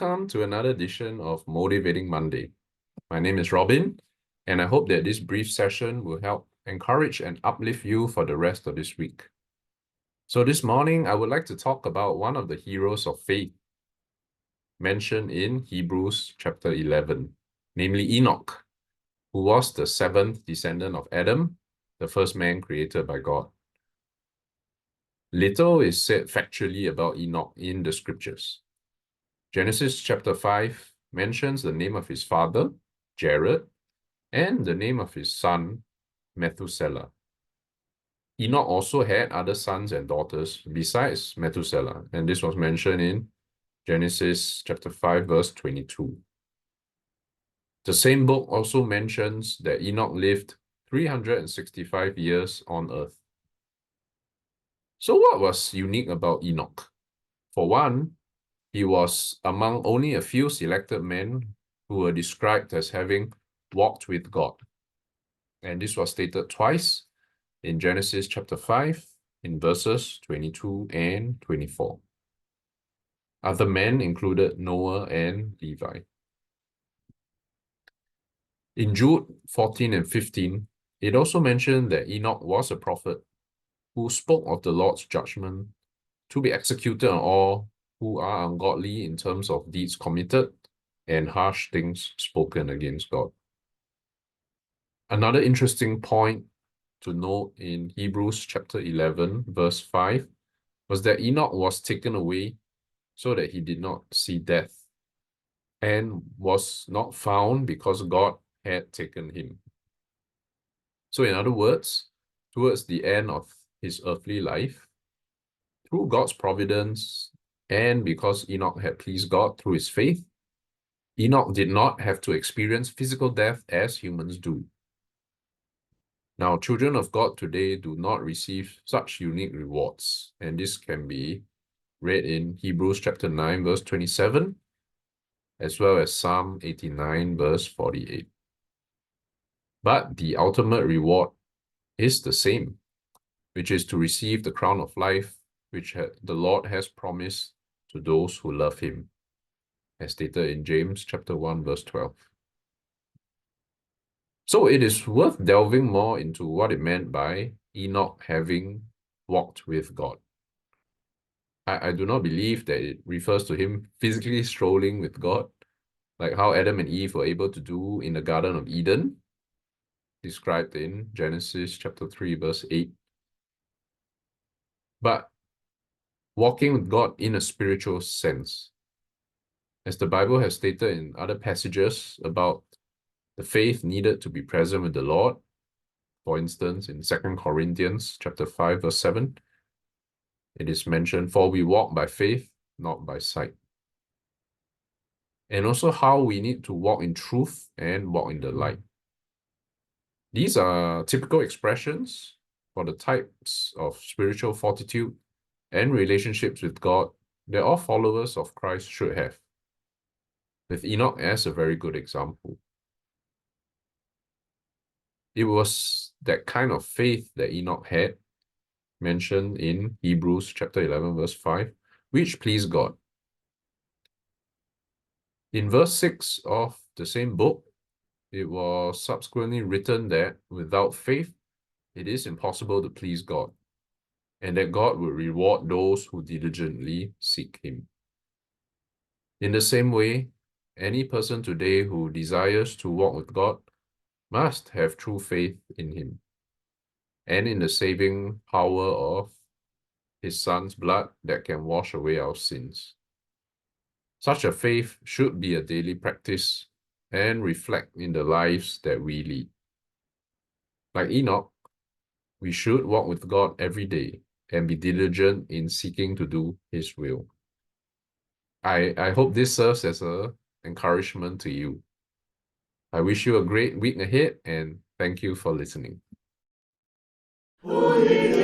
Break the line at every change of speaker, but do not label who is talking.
welcome to another edition of Motivating Monday. My name is Robin, and I hope that this brief session will help encourage and uplift you for the rest of this week. So this morning, I would like to talk about one of the heroes of faith mentioned in Hebrews chapter 11, namely Enoch, who was the seventh descendant of Adam, the first man created by God. Little is said factually about Enoch in the scriptures. Genesis chapter 5 mentions the name of his father, Jared, and the name of his son, Methuselah. Enoch also had other sons and daughters besides Methuselah, and this was mentioned in Genesis chapter 5, verse 22. The same book also mentions that Enoch lived 365 years on earth. So what was unique about Enoch? For one, he was among only a few selected men who were described as having walked with God. And this was stated twice in Genesis chapter 5 in verses 22 and 24. Other men included Noah and Levi. In Jude 14 and 15, it also mentioned that Enoch was a prophet who spoke of the Lord's judgment to be executed on all who are ungodly in terms of deeds committed and harsh things spoken against God. Another interesting point to note in Hebrews chapter 11, verse 5, was that Enoch was taken away so that he did not see death, and was not found because God had taken him. So in other words, towards the end of his earthly life, through God's providence, and because Enoch had pleased God through his faith, Enoch did not have to experience physical death as humans do. Now, children of God today do not receive such unique rewards, and this can be read in Hebrews chapter 9, verse 27, as well as Psalm 89, verse 48. But the ultimate reward is the same, which is to receive the crown of life which the Lord has promised to those who love him, as stated in James chapter 1, verse 12. So it is worth delving more into what it meant by Enoch having walked with God. I do not believe that it refers to him physically strolling with God, like how Adam and Eve were able to do in the Garden of Eden, described in Genesis chapter 3, verse 8. But walking with God in a spiritual sense, as the Bible has stated in other passages about the faith needed to be present with the Lord. For instance, in 2 Corinthians chapter 5, verse 7, it is mentioned, "For we walk by faith, not by sight." And also how we need to walk in truth and walk in the light. These are typical expressions for the types of spiritual fortitude and relationships with God that all followers of Christ should have, with Enoch as a very good example. It was that kind of faith that Enoch had, mentioned in Hebrews chapter 11, verse 5, which pleased God. In verse 6 of the same book, it was subsequently written that without faith, it is impossible to please God, and that God will reward those who diligently seek him. In the same way, any person today who desires to walk with God must have true faith in him and in the saving power of his Son's blood that can wash away our sins. Such a faith should be a daily practice and reflect in the lives that we lead. Like Enoch, we should walk with God every day and be diligent in seeking to do his will. I hope this serves as an encouragement to you. I wish you a great week ahead, and thank you for listening. Holy